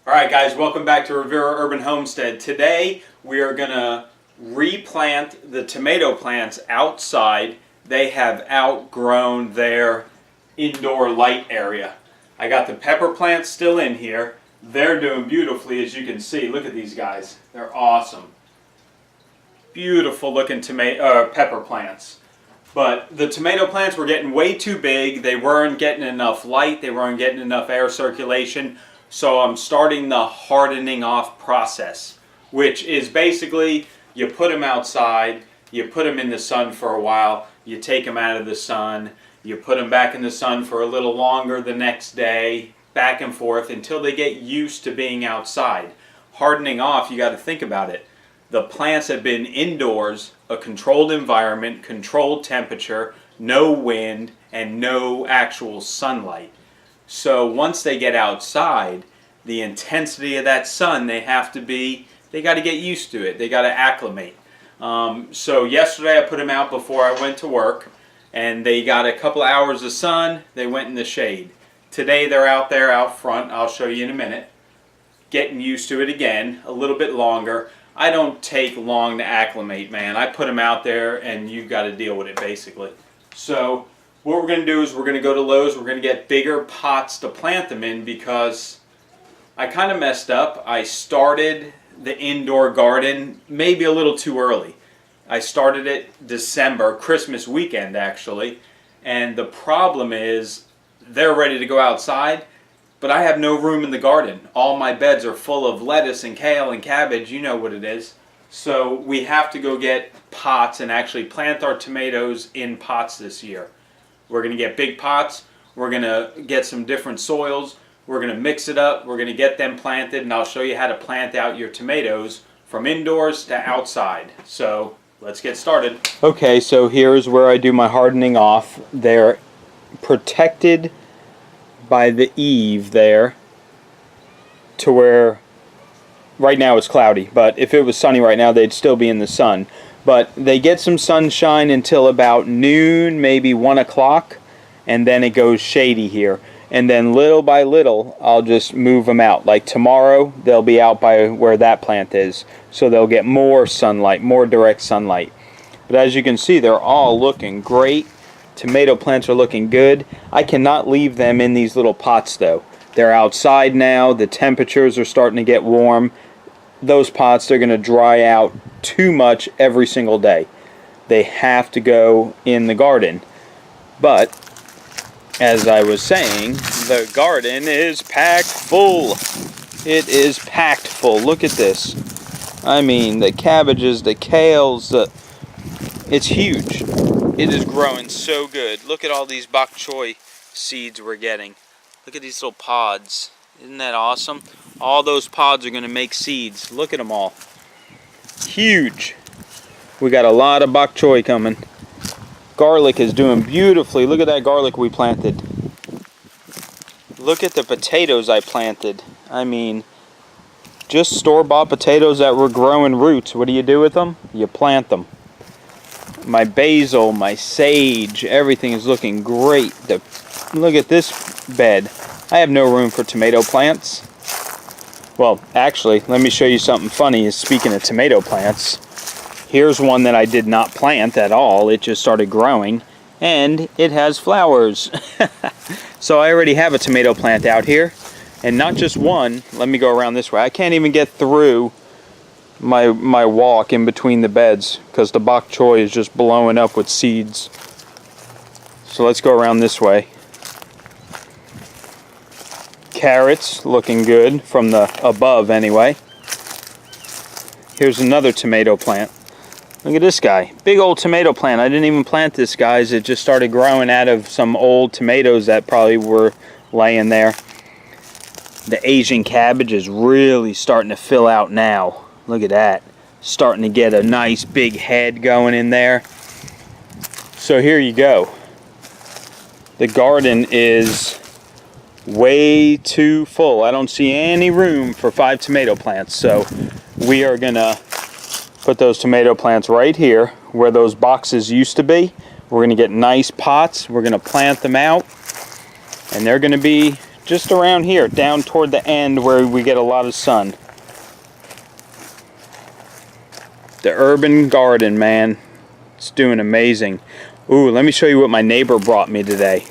Alright guys, welcome back to Rivera Urban Homestead. Today we are going to replant the tomato plants outside. They have outgrown their indoor light area. I got the pepper plants still in here. They're doing beautifully, as you can see. Look at these guys. They're awesome. Beautiful looking pepper plants. But the tomato plants were getting way too big. They weren't getting enough light. They weren't getting enough air circulation. So I'm starting the hardening off process, which is basically you put them outside, you put them in the sun for a while, you take them out of the sun, you put them back in the sun for a little longer the next day, back and forth until they get used to being outside. Hardening off, you got to think about it. The plants have been indoors, a controlled environment, controlled temperature, no wind, and no actual sunlight. So once they get outside, the intensity of that sun, they got to get used to it. They got to acclimate. So yesterday I put them out before I went to work, and they got a couple hours of sun. They went in the shade. Today they're out there out front. I'll show you in a minute. Getting used to it again, a little bit longer. I don't take long to acclimate, man. I put them out there and you've got to deal with it basically. So what we're going to do is we're going to go to Lowe's. We're going to get bigger pots to plant them in because I kind of messed up. I started the indoor garden maybe a little too early. I started it December, Christmas weekend actually, and the problem is they're ready to go outside, but I have no room in the garden. All my beds are full of lettuce and kale and cabbage, you know what it is. So we have to go get pots and actually plant our tomatoes in pots this year. We're going to get big pots, we're going to get some different soils, we're going to mix it up, we're going to get them planted, and I'll show you how to plant out your tomatoes from indoors to outside. So let's get started. Okay, so here's where I do my hardening off. They're protected by the eave there to where right now it's cloudy, but if it was sunny right now they'd still be in the sun. But they get some sunshine until about noon, maybe 1 o'clock, and then it goes shady here. And then little by little, I'll just move them out. Like tomorrow, they'll be out by where that plant is. So they'll get more sunlight, more direct sunlight. But as you can see, they're all looking great. Tomato plants are looking good. I cannot leave them in these little pots though. They're outside now. The temperatures are starting to get warm. Those pots, they're going to dry out too much every single day. They have to go in the garden. But as I was saying, the garden is packed full. It is packed full. Look at this. I mean, the cabbages, the kales, it's huge. It is growing so good. Look at all these bok choy seeds we're getting. Look at these little pods. Isn't that awesome? All those pods are going to make seeds. Look at them all. Huge. We got a lot of bok choy coming. Garlic is doing beautifully. Look at that garlic we planted. Look at the potatoes I planted. I mean, just store-bought potatoes that were growing roots. What do you do with them? You plant them. My basil, my sage, everything is looking great. Look at this bed. I have no room for tomato plants. Well, actually, let me show you something funny. Speaking of tomato plants, here's one that I did not plant at all. It just started growing, and it has flowers. So I already have a tomato plant out here, and not just one. Let me go around this way. I can't even get through my walk in between the beds because the bok choy is just blowing up with seeds. So let's go around this way. Carrots looking good from the above anyway. Here's another tomato plant. Look at this guy. Big old tomato plant. I didn't even plant this, guys. It just started growing out of some old tomatoes that probably were laying there. The Asian cabbage is really starting to fill out now. Look at that. Starting to get a nice big head going in there. So here you go. The garden is way too full. I don't see any room for 5 tomato plants. So we are going to put those tomato plants right here where those boxes used to be. We're going to get nice pots. We're going to plant them out. And they're going to be just around here, down toward the end where we get a lot of sun. The urban garden, man. It's doing amazing. Ooh, let me show you what my neighbor brought me today.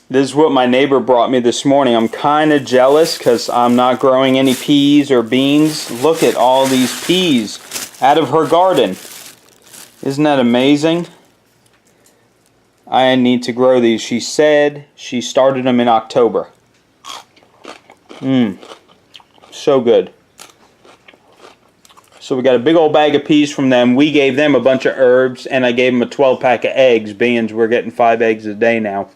This is what my neighbor brought me this morning. I'm kind of jealous because I'm not growing any peas or beans. Look at all these peas out of her garden. Isn't that amazing? I need to grow these. She said she started them in October. So good. So we got a big old bag of peas from them. We gave them a bunch of herbs, and I gave them a 12-pack of eggs, being we're getting 5 eggs a day now.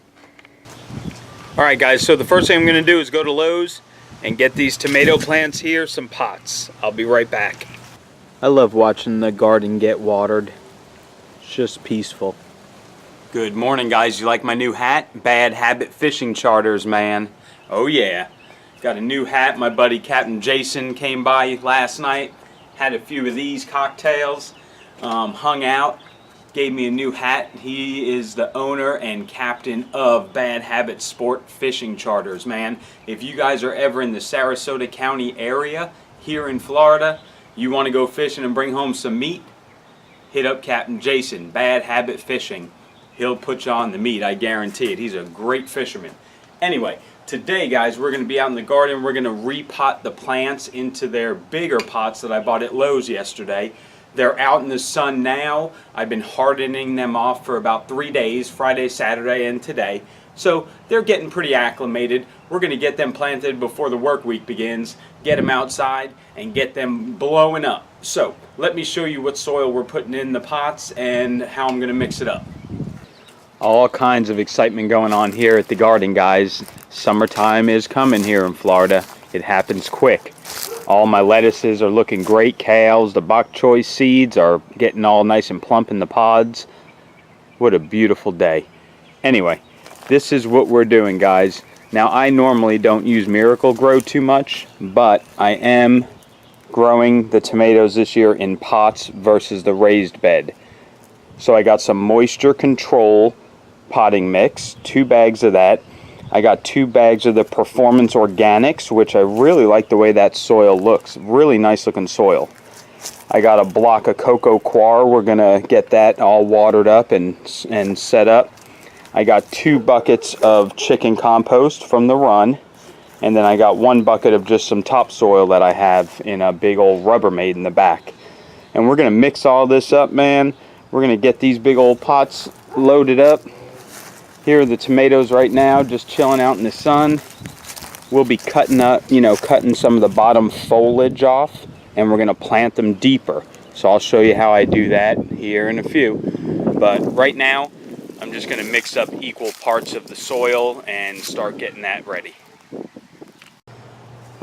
Alright guys, so the first thing I'm going to do is go to Lowe's and get these tomato plants here, some pots. I'll be right back. I love watching the garden get watered. It's just peaceful. Good morning guys, you like my new hat? Bad Habit Fishing Charters, man. Oh yeah. Got a new hat. My buddy Captain Jason came by last night. Had a few of these cocktails, hung out, gave me a new hat. He is the owner and captain of Bad Habit Sport Fishing Charters, man. If you guys are ever in the Sarasota County area here in Florida, you want to go fishing and bring home some meat, hit up Captain Jason, Bad Habit Fishing. He'll put you on the meat, I guarantee it. He's a great fisherman. Anyway, today guys, we're going to be out in the garden. We're going to repot the plants into their bigger pots that I bought at Lowe's yesterday. They're out in the sun now. I've been hardening them off for about 3 days, Friday, Saturday, and today. So they're getting pretty acclimated. We're going to get them planted before the work week begins, get them outside, and get them blowing up. So let me show you what soil we're putting in the pots and how I'm going to mix it up. All kinds of excitement going on here at the garden, guys. Summertime is coming here in Florida. It happens quick. All my lettuces are looking great. Kales, the bok choy seeds are getting all nice and plump in the pods. What a beautiful day. Anyway, this is what we're doing, guys. Now, I normally don't use Miracle-Gro too much, but I am growing the tomatoes this year in pots versus the raised bed. So I got some moisture control potting mix, 2 bags of that. I got 2 bags of the Performance Organics, which I really like the way that soil looks. Really nice looking soil. I got a block of cocoa coir. We're gonna get that all watered up and set up. I got 2 buckets of chicken compost from the run, and then I got 1 bucket of just some topsoil that I have in a big old Rubbermaid in the back. And we're gonna mix all this up, man. We're gonna get these big old pots loaded up. Here are the tomatoes right now, just chilling out in the sun. We'll be cutting up, cutting some of the bottom foliage off, and we're gonna plant them deeper. So I'll show you how I do that here in a few. But right now, I'm just gonna mix up equal parts of the soil and start getting that ready.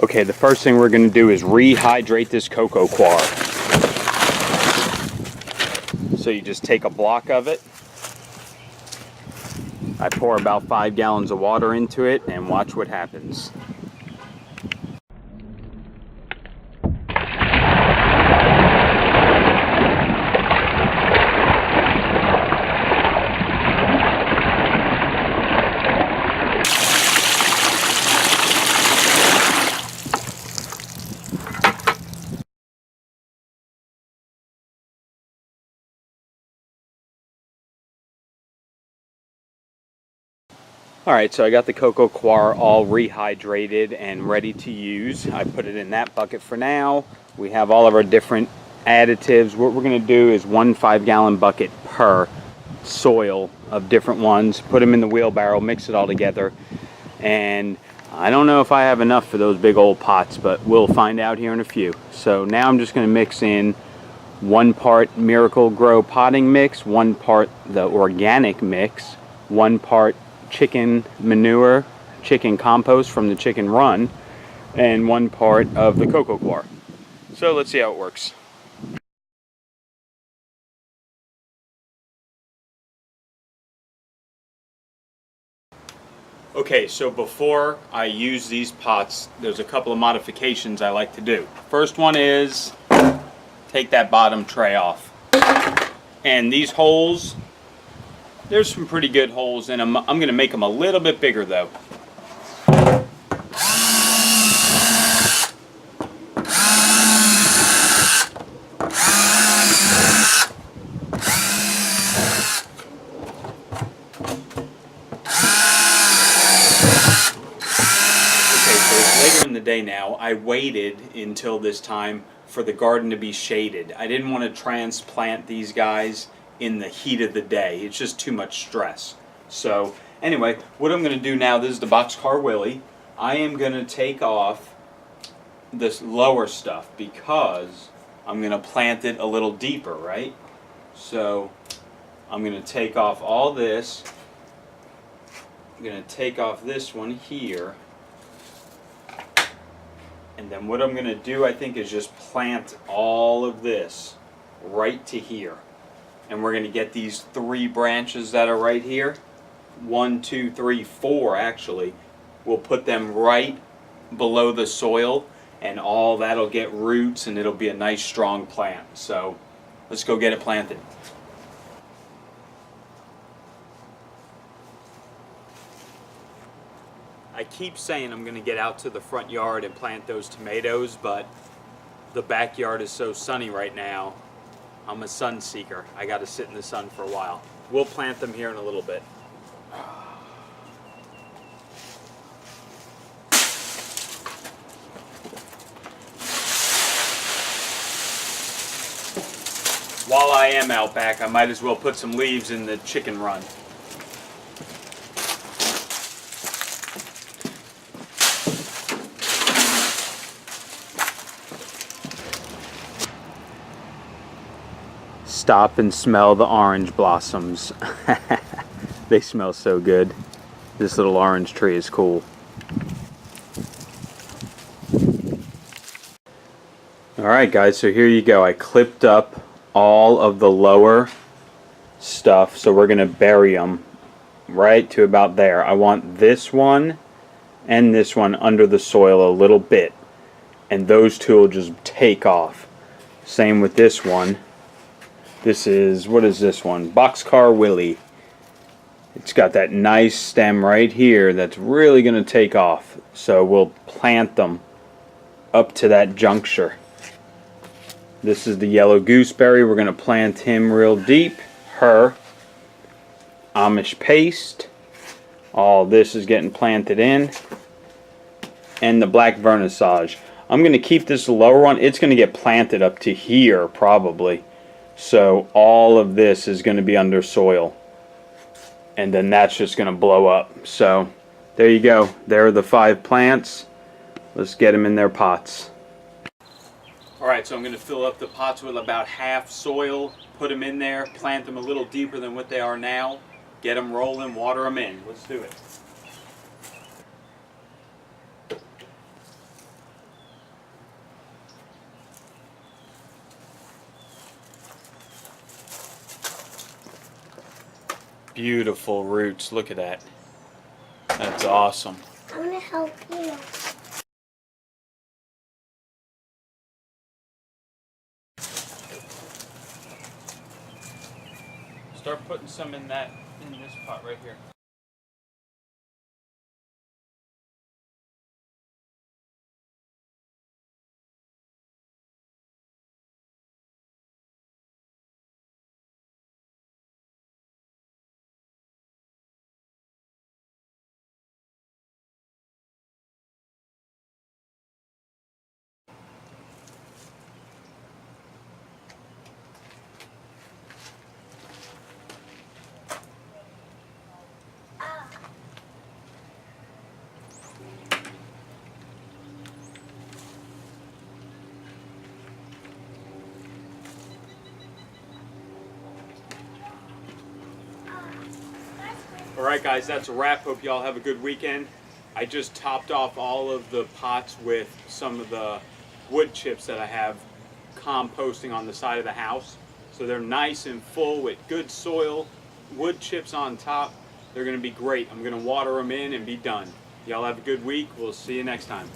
Okay, the first thing we're gonna do is rehydrate this cocoa coir. So you just take a block of it. I pour about 5 gallons of water into it and watch what happens. Alright, so I got the cocoa coir all rehydrated and ready to use. I put it in that bucket for now. We have all of our different additives. What we're going to do is 1 5-gallon bucket per soil of different ones. Put them in the wheelbarrow, mix it all together. And I don't know if I have enough for those big old pots, but we'll find out here in a few. So now I'm just going to mix in 1 part Miracle-Gro potting mix, 1 part the organic mix, 1 part chicken manure, chicken compost from the chicken run, and 1 part of the cocoa coir. So let's see how it works. Okay, so before I use these pots, there's a couple of modifications I like to do. First one is take that bottom tray off. And these holes There's some pretty good holes in them. I'm going to make them a little bit bigger though. Later in the day now, I waited until this time for the garden to be shaded. I didn't want to transplant these guys in the heat of the day. It's just too much stress. So anyway, what I'm going to do now, this is the Boxcar Willie. I am going to take off this lower stuff because I'm going to plant it a little deeper, right? So I'm going to take off all this. I'm going to take off this one here. And then what I'm going to do, I think, is just plant all of this right to here. And we're going to get these 3 branches that are right here. 1, 2, 3, 4 actually. We'll put them right below the soil, and all that'll get roots, and it'll be a nice strong plant. So let's go get it planted. I keep saying I'm going to get out to the front yard and plant those tomatoes, but the backyard is so sunny right now. I'm a sun seeker. I got to sit in the sun for a while. We'll plant them here in a little bit. While I am out back, I might as well put some leaves in the chicken run. Stop and smell the orange blossoms. They smell so good. This little orange tree is cool. Alright guys, so here you go. I clipped up all of the lower stuff, so we're going to bury them right to about there. I want this one and this one under the soil a little bit, and those two will just take off. Same with this one. This is, what is this one? Boxcar Willie. It's got that nice stem right here that's really going to take off. So we'll plant them up to that juncture. This is the yellow gooseberry. We're going to plant him real deep. Her. Amish paste. All this is getting planted in. And the black vernissage. I'm going to keep this lower one. It's going to get planted up to here probably. So all of this is going to be under soil, and then that's just going to blow up. So there you go. There are the 5 plants. Let's get them in their pots. Alright, so I'm going to fill up the pots with about half soil, put them in there, plant them a little deeper than what they are now, get them rolling, water them in. Let's do it. Beautiful roots. Look at that. That's awesome. I want to help you. Start putting some in this pot right here. Alright guys, that's a wrap. Hope y'all have a good weekend. I just topped off all of the pots with some of the wood chips that I have composting on the side of the house. So they're nice and full with good soil, wood chips on top. They're going to be great. I'm going to water them in and be done. Y'all have a good week. We'll see you next time.